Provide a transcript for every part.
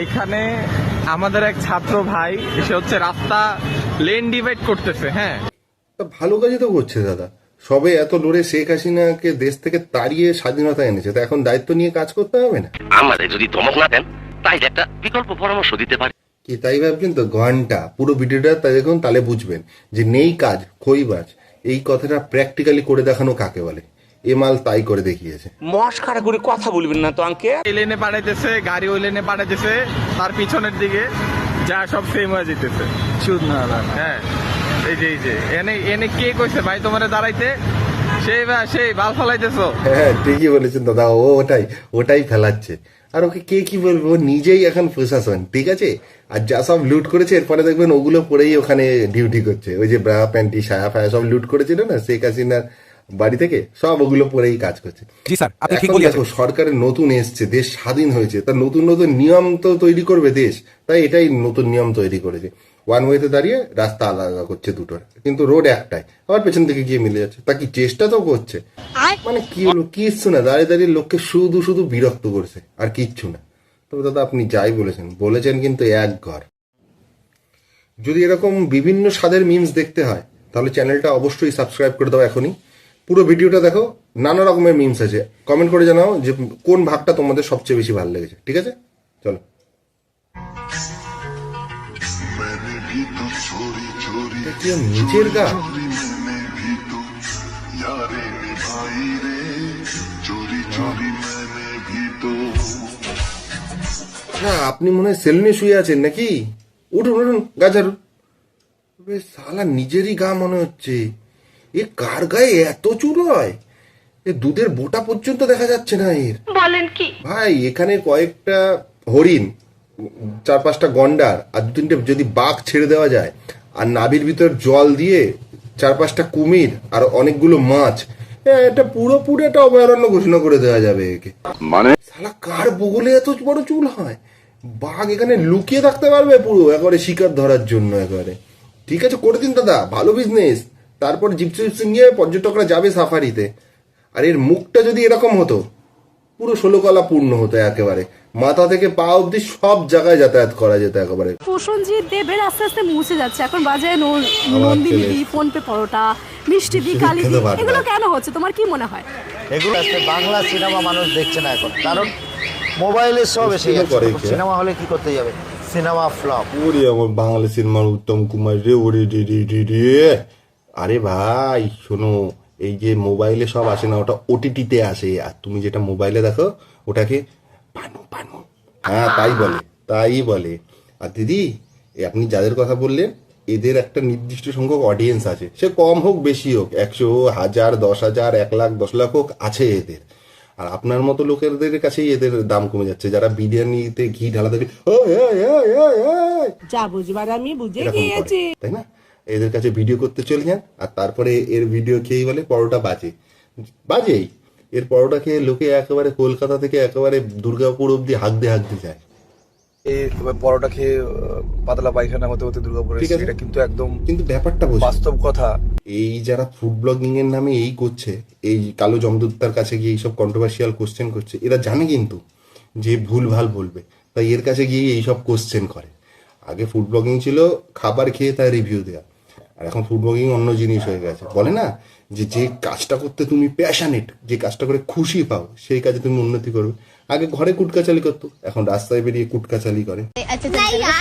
এখানে আমাদের এক ছাত্র ভাই সে হচ্ছে রাস্তা লেন ডিভাইড করতেছে। হ্যাঁ, তা ভালো কাজই তো করছে দাদা। সবে এত লড়ে শেখ হাসিনাকে দেশ থেকে তাড়িয়ে স্বাধীনতা এনেছে, তা এখন দায়িত্ব নিয়ে কাজ করতে হবে না? আমাদের যদি ধমক না দেন তাইলে একটা বিকল্প পরামর্শ দিতে পারি। কি তাই ভাবছেন তো? ঘন্টা পুরো ভিডিওটা তাই দেখুন, তাহলে বুঝবেন যে নেই কাজ খইবাজ এই কথাটা প্র্যাকটিক্যালি করে দেখানো কাকে বলে। এ মাল তাই করে দেখিয়েছে। মস্কারা করে কথা বলবেন না তো আঙ্কেল। এই লেনে পাঠাইতেছে, গাড়ি ওই লেনে পাঠাইতেছে, তার পিছনের দিকে যা সব সেম হয়ে যেতেছে। শুধ না হ্যাঁ, এই যে এনে এনে কে কইছে ভাই তোমারে দাঁড়াইতে? সেই বাল ফলাইতেছো। হ্যাঁ ঠিকই বলেছেন দাদা, ওটাই ফেলাচ্ছে। আর ওকে কে কি বলবো, ও নিজেই এখন প্রশাসন, ঠিক আছে। আর যা সব লুট করেছে এরপরে দেখবেন ওগুলো পরেই ওখানে ডিউটি করছে। ওই যে ব্রা প্যান্টি সায়া ফায়া সব লুট করেছিল না শেখ হাসিনার বাড়ি থেকে, সব ওগুলো পরেই কাজ করছে। জি স্যার, আপনি ঠিক এখন বলেছেন। দেখো সরকারের নতুন এসছে, দেশ স্বাধীন হয়েছে, তা নতুন নতুন নিয়ম তো তৈরি করবে দেশ, তাই এটাই নতুন নিয়ম তৈরি করেছে। ওয়ান ওয়েতে দাঁড়িয়ে রাস্তা আলাদা করছে দুটোর, কিন্তু রোড একটাই, আবার পেছন থেকে গিয়ে মিলে যাচ্ছে। তা কি চেষ্টা তো করছে, মানে কি হলো কিচ্ছু না, দাঁড়িয়ে দাঁড়িয়ে লোককে শুধু শুধু বিরক্ত করছে আর কিচ্ছু না। তবে দাদা আপনি যাই বলেছেন কিন্তু এক ঘর। যদি এরকম বিভিন্ন স্বাদের মিমস দেখতে হয় তাহলে চ্যানেলটা অবশ্যই সাবস্ক্রাইব করে দাও এখনই। পুরো ভিডিওটা দেখো, নানা রকমের মিমস আছে। কমেন্ট করে জানাও যে কোন ভাগটা তোমাদের সবচেয়ে বেশি ভালো লেগেছে, ঠিক আছে? চলো। এটা কি ওর নিজের গা? হ্যাঁ, আপনি মনে হয় সেলুনে শুয়ে আছেন নাকি? উঠুন উঠুন, গা ঝাড়ুন। শালা নিজেরই গা মনে হচ্ছে। এ কার গায়ে এত চুল হয়? এ দুধের বোটা পর্যন্ত দেখা যাচ্ছে না এর। বলেন কি ভাই, এখানে কয়েকটা হরিণ, 4-5টা গন্ডার আর 2-3টে যদি বাঘ ছেড়ে দেওয়া যায়, আর নাভির ভিতর জল দিয়ে 4-5টা কুমির আর অনেকগুলো মাছ, এটা পুরোপুরি একটা অভয়ারণ্য ঘোষণা করে দেওয়া যাবে একে। মানে শালা কার বগলে এত বড় চুল হয়? বাঘ এখানে লুকিয়ে থাকতে পারবে পুরো একেবারে শিকার ধরার জন্য একেবারে। ঠিক আছে, করে দিন দাদা, ভালো বিজনেস। তারপর জিপসি নিয়ে পর্যটকরা যাবে সাফারিতে। আর এর মুখটা যদি এরকম হতো, পুরো 16 কলা পূর্ণ হতো একেবারে, মাথা থেকে পা অব্দি সব জায়গায় যাতায়াত করা যেত একেবারে। প্রসেনজিৎ দেবের আস্তে আস্তে মুছে যাচ্ছে। এখন বাজারে নন্দিনী দি, ফোন পে পরোটা, মিষ্টি দি, কালি দি, এগুলো কেন হচ্ছে তোমার কি মনে হয়? এগুলো বাংলা সিনেমা মানুষ দেখছে না এখন, কারণ মোবাইলে সব এসে গেছে। সিনেমা হলে কি করতে যাবে? Cinema flop. ওরে আমার বাংলা সিনেমার উত্তম কুমার রে, ওরে রে। আরে ভাই শোনো, এই যে মোবাইলে সব আসে না, ওটা ওটিটিতে আসে। আর তুমি যেটা মোবাইলে দেখো ওটাকে পানু। হ্যাঁ তাই বলে। আর দিদি, আপনি যাদের কথা বললেন, এদের একটা নির্দিষ্ট সংখ্যক অডিয়েন্স আছে, সে কম হোক বেশি হোক, 100, 1000, 10,000, 1 লাখ, 10 লাখ হোক, আছে এদের। আর আপনার মতো লোকেদের কাছেই এদের দাম কমে যাচ্ছে, যারা বিরিয়ানিতে ঘি ঢালা দেখে যা বুঝবার আমি বুঝে এরকম করে, গিয়েছি। তাই না? এদের কাছে ভিডিও করতে চলে যান, আর তারপরে এর ভিডিও খেয়েই বলে পরোটা বাজেই। এর পরোটা খেয়ে লোকে একেবারে কলকাতা থেকে একেবারে দুর্গাপুর অব্দি হাঁকতে যায়। এই পরোটা খেয়ে পাতলা পায়খানা হতে হতে দুর্গাপুরে, এটা কিন্তু ব্যাপারটা বাস্তব কথা। এই যারা ফুড ব্লগিং এর নামে এই করছে, এই কালো জমদূতার কাছে গিয়ে এইসব কন্ট্রোভার্সিয়াল কোশ্চেন করছে, এরা জানে কিন্তু যে ভুল ভাল বলবে, তাই এর কাছে গিয়ে এইসব কোশ্চেন করে। আগে ফুড ব্লগিং ছিল খাবার খেয়ে তার রিভিউ দেওয়া, আর এখন ফুড ব্লগিং অন্য জিনিস হয়ে গেছে। বলে না যে কাজটা করতে তুমি প্যাশনেট, যে কাজটা করে খুশি পাও, সেই কাজে তুমি উন্নতি করবে। আগে ঘরে কুটকাচালি করতো, এখন রাস্তায় বেরিয়ে কুটকাচালি করে।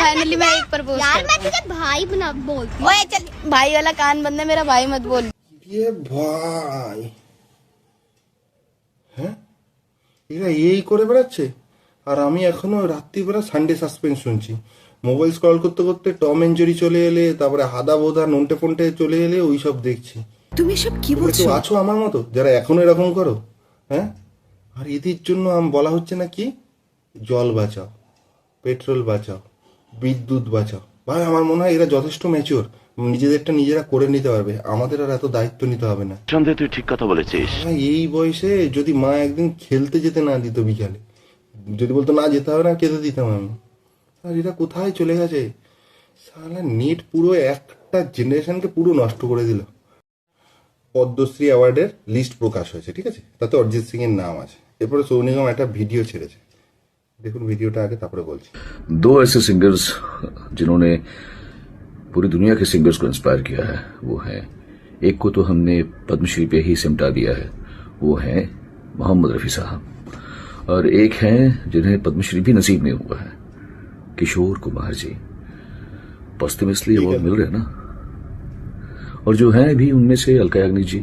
फाइनली मैं एक प्रपोज यार, मैं तुझे भाई बना बोलती हूं। ओए चल, भाई वाला कान बंद है, मेरा भाई मत बोल। ये ভাই, হ্যাঁ এরা এই করে বেড়াচ্ছে, আর আমি এখনো রাত্রিবেলা সানডে সাসপেন্স শুনছি। মোবাইল স্ক্রল করতে করতে টম এন্ড জেরি চলে এলে, তারপরে হাদা বোধা নন্টে ফন্টে চলে এলে, ওই সব দেখছি। তুমি সব কি বলছো? আছো আমার মতো যারা এখনো এরকম করো? হ্যাঁ, আর এদের জন্য বলা হচ্ছে না কি, জল বাঁচাও, পেট্রোল বাঁচাও, বিদ্যুৎ বাঁচাও। ভাই আমার মনে হয় এরা যথেষ্ট ম্যাচিওর, নিজেদেরটা নিজেরা করে নিতে পারবে, আমাদের আর এত দায়িত্ব নিতে হবে না। সন্দেহ, তুই ঠিক কথা বলেছিস। এই বয়সে যদি মা একদিন খেলতে যেতে না দিত বিকালে, যদি বলতো না যেতে হবে না, খেতে দিতাম আমি। আর এরা কোথায় চলে গেছে? সালা নেট পুরো একটা জেনারেশনকে পুরো নষ্ট করে দিল। পদ্মশ্রী অ্যাওয়ার্ডের লিস্ট প্রকাশ হয়েছে, ঠিক আছে, তাতে অরিজিৎ সিং এর নাম আছে। এরপরে সোনু নিগম একটা ভিডিও ছেড়েছে, দেখুন ভিডিওটা আগে, তারপরে বলছি। दो ऐसे सिंगर्स जिन्होंने पूरी दुनिया के सिंगर्स को इंस्पायर किया है, वो है, एक को तो हमने पद्मश्री पे ही सिमटा दिया है, वो है मोहम्मद रफी साहब, और एक हैं जिन्हें पद्मश्री भी नसीब नहीं हुआ है, किशोर कुमार जी। पश्चिम इसलिए वो मिल रहे हैं ना, और जो हैं भी उनमें से अलका याग्निक जी,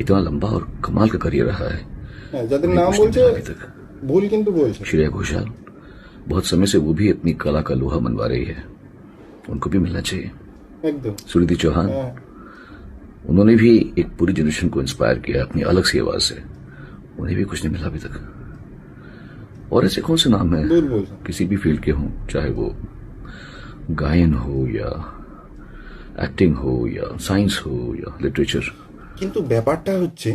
इतना लंबा और कमाल का करियर रहा है, হ্যাঁ, যাদের নাম कुछ नहीं বলছে मिला अभी तक। ভুল কিন্তু বলছে। श्रेया घोषाल बहुत समय से वो भी अपनी कला का लोहा मनवा रही है, उनको भी मिलना चाहिए। একদম। सुनिधि चौहान, হ্যাঁ, उन्होंने भी एक पूरी जनरेशन को इंस्पायर किया अपनी अलग सी आवाज से, उन्हें भी कुछ नहीं मिला अभी तक। और ऐसे कौन से नाम हैं ভুল বলছে। किसी भी फील्ड के हों, चाहे वो गायन हो या एक्टिंग हो या साइंस हो या लिटरेचर। কিন্তু ব্যাপারটা হচ্ছে,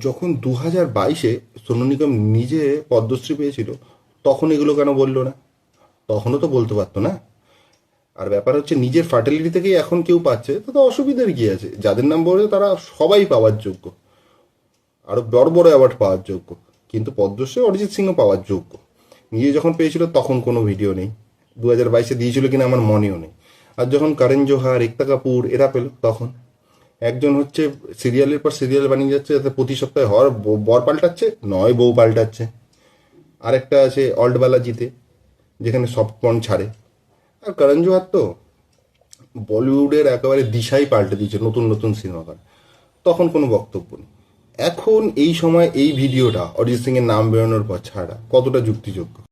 যখন 2022-এ সোনু নিগম নিজে পদ্মশ্রী পেয়েছিল, তখন এগুলো কেন বললো না? তখনও তো বলতে পারতো না। আর ব্যাপার হচ্ছে, নিজের ফার্টিলিটি থেকেই এখন কেউ পাচ্ছে, তো অসুবিধার কি আছে? যাদের নাম বলে তারা সবাই পাওয়ার যোগ্য, আরো বড় বড় অ্যাওয়ার্ড পাওয়ার যোগ্য, কিন্তু পদ্মশ্রী অরিজিৎ সিংও পাওয়ার যোগ্য। নিজে যখন পেয়েছিল তখন কোনো ভিডিও নেই, 2022-এ দিয়েছিল কিনা আমার মনেও নেই। আর যখন করণ জোহার, একতা কাপুর এরা পেল, তখন একজন হচ্ছে সিরিয়ালের পর সিরিয়াল বানিয়ে যাচ্ছে, যাতে প্রতি সপ্তাহে হওয়ার বর পাল্টাচ্ছে, নয় বউ পাল্টাচ্ছে। আরেকটা আছে অল্ড বালাজিতে, যেখানে সব পণ ছাড়ে। আর করণ জোহার তো বলিউডের একেবারে দিশাই পাল্টে দিয়েছে, নতুন নতুন সিনেমা করে, তখন কোনো বক্তব্য নেই। এখন এই সময় এই ভিডিওটা অরিজিৎ সিং এর নাম বেরোনোর পর ছাড়া কতটা যুক্তিযোগ্য?